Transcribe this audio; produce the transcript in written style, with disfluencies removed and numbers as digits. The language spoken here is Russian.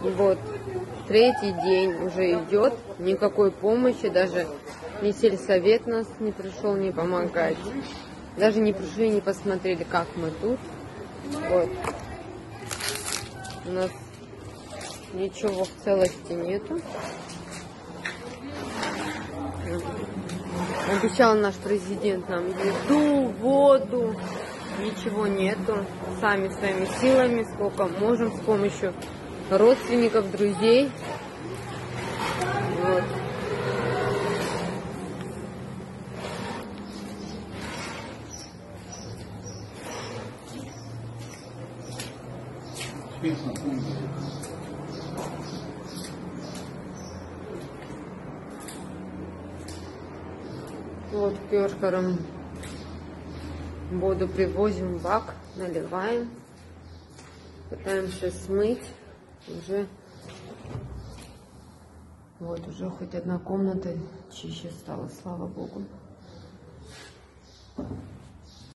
Вот, третий день уже идет, никакой помощи, даже ни сельсовет нас не пришел не помогать. Даже не пришли, не посмотрели, как мы тут. Вот. У нас ничего в целости нету. Обещал наш президент нам еду, воду. Ничего нету. Сами своими силами, сколько можем, с помощью родственников, друзей. Вот. Вот перхером воду привозим в бак, наливаем, пытаемся смыть. Уже вот, уже хоть одна комната чище стала, слава богу.